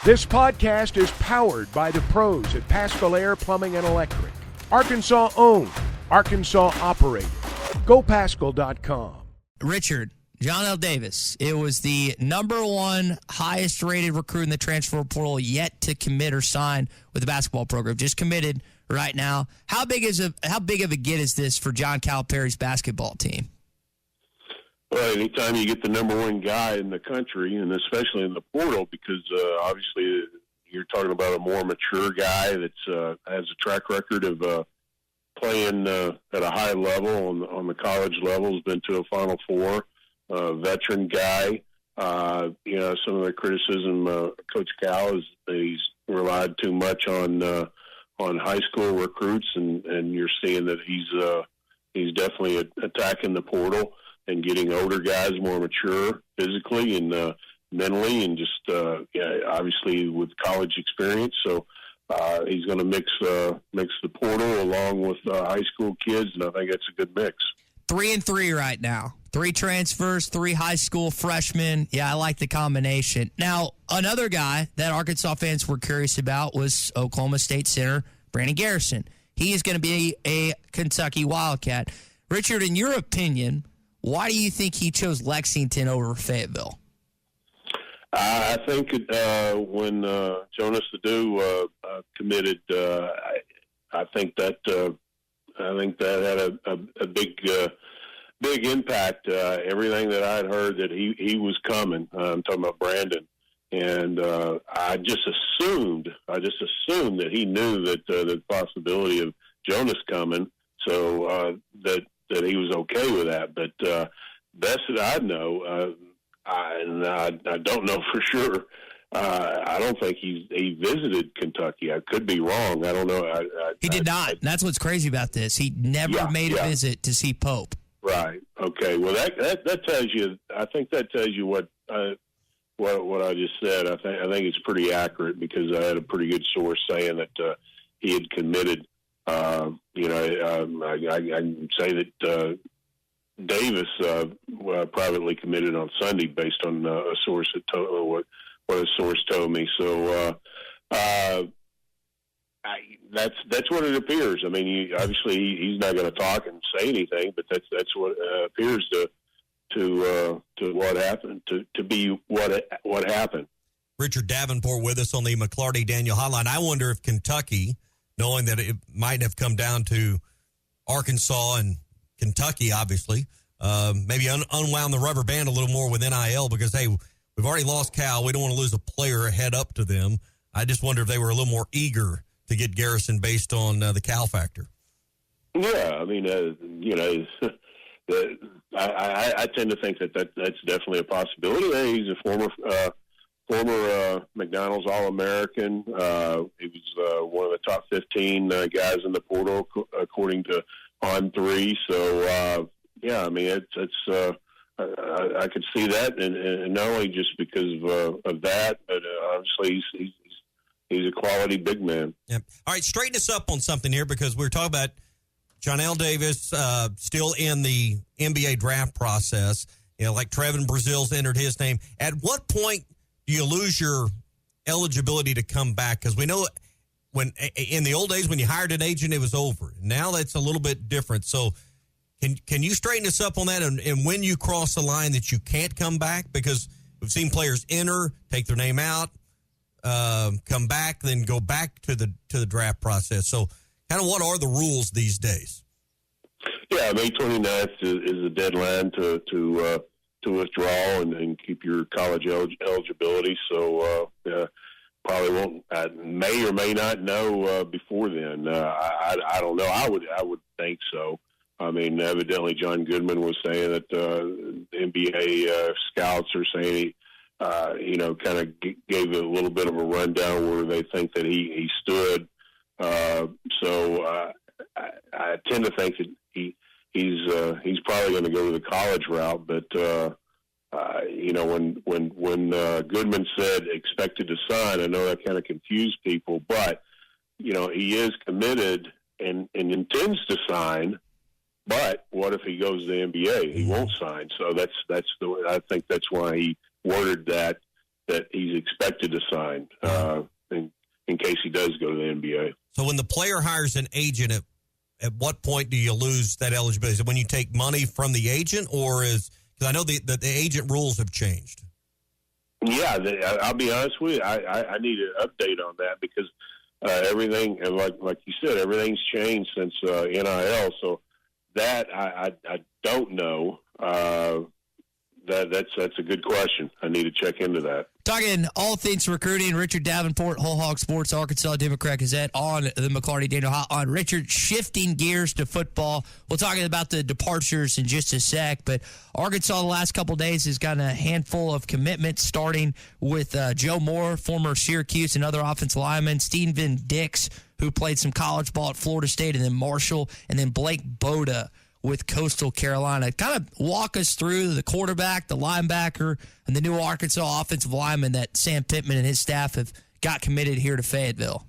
This podcast is powered by the pros at Paschal Air Plumbing and Electric. Arkansas owned, Arkansas operated. GoPaschal.com. Richard, John L. Davis, it was the number one highest rated recruit in the transfer portal yet to commit or sign with the basketball program. Just committed right now. How big of a get is this for John Calipari's basketball team? Well, anytime you get the number one guy in the country, and especially in the portal, because obviously you're talking about a more mature guy that has a track record of playing at a high level on the college level, has been to a Final Four, veteran guy. Some of the criticism Coach Cal is that he's relied too much on high school recruits, and you're seeing that he's definitely attacking the portal and getting older guys more mature physically and mentally, and just obviously with college experience. So he's going to mix the portal along with high school kids, and I think that's a good mix. 3-3 right now. 3 transfers, 3 high school freshmen. Yeah, I like the combination. Now, another guy that Arkansas fans were curious about was Oklahoma State center Brandon Garrison. He is going to be a Kentucky Wildcat. Richard, in your opinion, why do you think he chose Lexington over Fayetteville? I think when Jonas Adu committed, I think that had a big impact. Everything that I'd heard that he was coming. I'm talking about Brandon, and I just assumed that he knew that the possibility of Jonas coming, so that he was okay with that. But best that I know, I don't know for sure. I don't think he visited Kentucky. I could be wrong. I don't know. He did not. That's what's crazy about this. He never made a visit to see Pope. Right. Okay. Well, that tells you. I think that tells you what I just said. I think it's pretty accurate, because I had a pretty good source saying that he had committed. I can say that Davis privately committed on Sunday based on a source that told what a source told me. So that's what it appears. I mean, obviously he's not going to talk and say anything, but that's what appears to what happened to be what happened. Richard Davenport with us on the McClarty Daniel Hotline. I wonder if Kentucky, knowing that it might have come down to Arkansas and Kentucky, obviously, maybe unwound the rubber band a little more with NIL, because, hey, we've already lost Cal. We don't want to lose a player head up to them. I just wonder if they were a little more eager to get Garrison based on the Cal factor. Yeah, I mean, I tend to think that's definitely a possibility. He's a former McDonald's All-American. He was one of the top 15 guys in the portal, according to On3. So, I mean, I could see that, and not only just because of that, but obviously he's a quality big man. Yep. All right, straighten us up on something here, because we're talking about John L. Davis still in the NBA draft process. Like Trevin Brazil's entered his name. At what point do you lose your eligibility to come back? Because we know when in the old days when you hired an agent, it was over. Now that's a little bit different. So can you straighten us up on that, and when you cross the line that you can't come back? Because we've seen players enter, take their name out, come back, then go back to the draft process. So kind of what are the rules these days? Yeah, May 29th is the deadline to withdraw and keep your college eligibility. So probably won't. May or may not know before then. I don't know. I would think so. I mean, evidently John Goodman was saying that NBA scouts are saying kind of gave a little bit of a rundown where they think that he stood. So I tend to think that he's probably going to go to the college route. But when Goodman said expected to sign, I know that kind of confused people. But he is committed and intends to sign. But what if he goes to the NBA? He won't sign. So I think that's why he worded that that he's expected to sign in case he does go to the NBA. So when the player hires an agent, at what point do you lose that eligibility? Is it when you take money from the agent, or because I know the agent rules have changed? Yeah, I'll be honest with you. I need an update on that because everything, like you said, everything's changed since NIL. So that I don't know. That's a good question. I need to check into that. Talking all things recruiting, Richard Davenport, Whole Hog Sports, Arkansas Democrat-Gazette on the McClarty-Daniel Hotline. Richard, shifting gears to football. We'll talk about the departures in just a sec, but Arkansas the last couple of days has gotten a handful of commitments, starting with Joe Moore, former Syracuse and other offensive lineman, Steven Dix, who played some college ball at Florida State, and then Marshall, and then Blake Boda with Coastal Carolina. Kind of walk us through the quarterback, the linebacker, and the new Arkansas offensive lineman that Sam Pittman and his staff have got committed here to Fayetteville.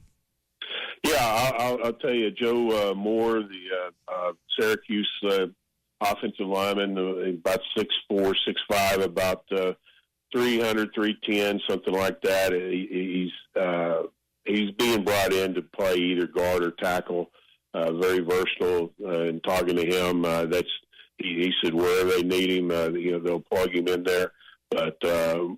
Yeah, I'll tell you, Joe Moore, the Syracuse offensive lineman, about 6'4", 6'5", about 300, 310, something like that. He's being brought in to play either guard or tackle. Very versatile, and talking to him, he said wherever they need him, they'll plug him in there. But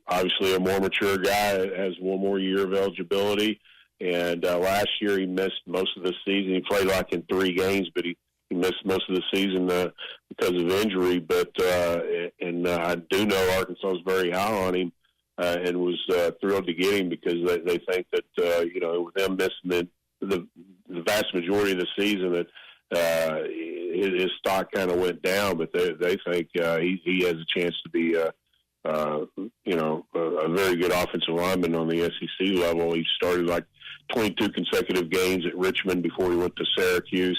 obviously, a more mature guy has one more year of eligibility. And last year, he missed most of the season. He played like in 3 games, but he missed most of the season because of injury. But I do know Arkansas is very high on him, and was thrilled to get him because they think that with them missing the vast majority of the season, that his stock kind of went down, but they think he has a chance to be a very good offensive lineman on the SEC level. He started like 22 consecutive games at Richmond before he went to Syracuse.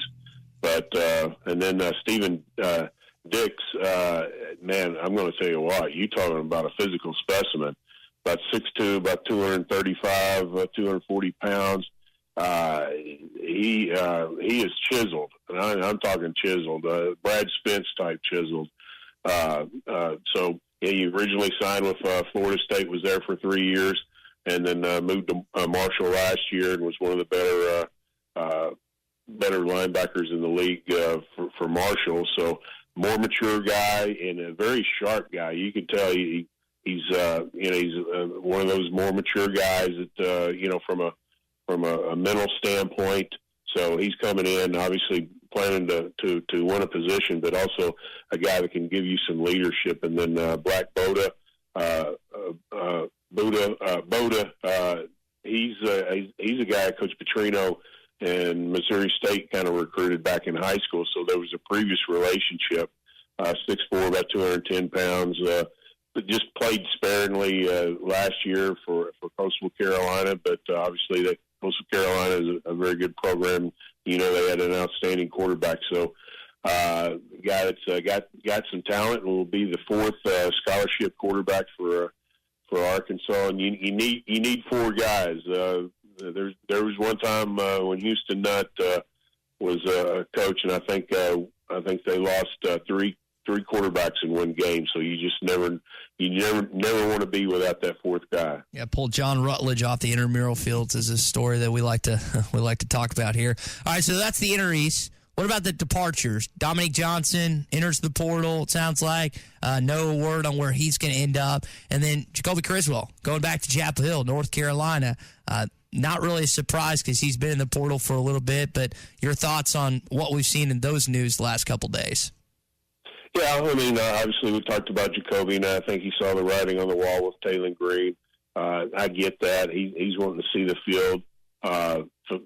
But and then Steven Dix, man, I'm going to tell you what, you talking about a physical specimen, about 6'2", about 235, 240 pounds. He is chiseled, and I'm talking chiseled, Brad Spence type chiseled. So he originally signed with Florida State, was there for 3 years, and then moved to Marshall last year and was one of the better linebackers in the league for Marshall. So more mature guy and a very sharp guy. You can tell he's one of those more mature guys that from a mental standpoint. So he's coming in, obviously planning to win a position, but also a guy that can give you some leadership. And then Black Boda, he's a guy Coach Petrino and Missouri State kind of recruited back in high school. So there was a previous relationship. 6'4", about 210 pounds. But just played sparingly last year for Coastal Carolina, but obviously Coastal Carolina is a very good program. They had an outstanding quarterback. So a guy that's got some talent and will be the 4th scholarship quarterback for Arkansas. And you need 4 guys. There was one time when Houston Nutt was a coach, and I think they lost 3 quarterbacks in one game. So you just never want to be without that 4th guy. Yeah, pulled John Rutledge off the intramural fields is a story that we like to talk about here. All right, so that's the Inner East. What about the departures? Dominique Johnson enters the portal, it sounds like. No word on where he's going to end up. And then Jacolby Criswell going back to Chapel Hill, North Carolina. Not really a surprise because he's been in the portal for a little bit, but your thoughts on what we've seen in those news the last couple days? Yeah, I mean, obviously we talked about Jacolby, and I think he saw the writing on the wall with Taylor Green. I get that. He's wanting to see the field,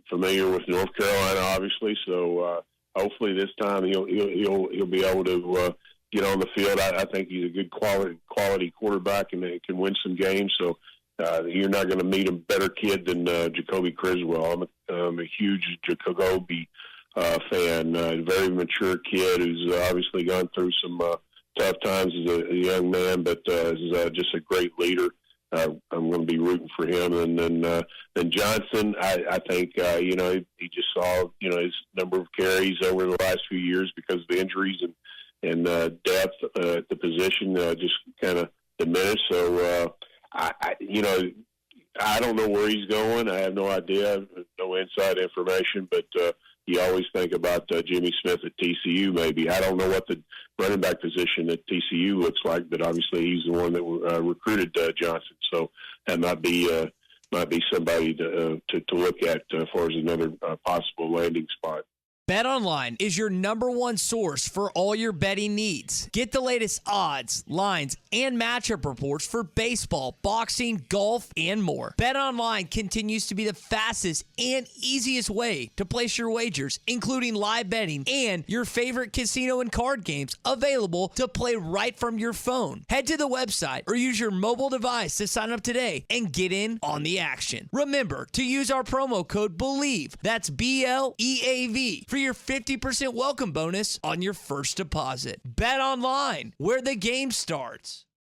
familiar with North Carolina, obviously. So hopefully this time he'll be able to get on the field. I think he's a good quality quarterback and can win some games. So you're not going to meet a better kid than Jacolby Criswell. I'm a huge Jacolby fan, a very mature kid who's obviously gone through some tough times as a young man, but is just a great leader. I'm going to be rooting for him. And then Johnson, I think, he just saw, his number of carries over the last few years because of the injuries and depth at the position just kind of diminished. So I don't know where he's going. I have no idea, no inside information, but you always think about Jimmy Smith at TCU maybe. I don't know what the running back position at TCU looks like, but obviously he's the one that recruited Johnson. So that might be somebody to look at as far as another possible landing spot. BetOnline is your number one source for all your betting needs. Get the latest odds, lines, and matchup reports for baseball, boxing, golf, and more. BetOnline continues to be the fastest and easiest way to place your wagers, including live betting and your favorite casino and card games available to play right from your phone. Head to the website or use your mobile device to sign up today and get in on the action. Remember to use our promo code BELIEVE, that's BLEAV, for your 50% welcome bonus on your first deposit. Bet online, where the game starts.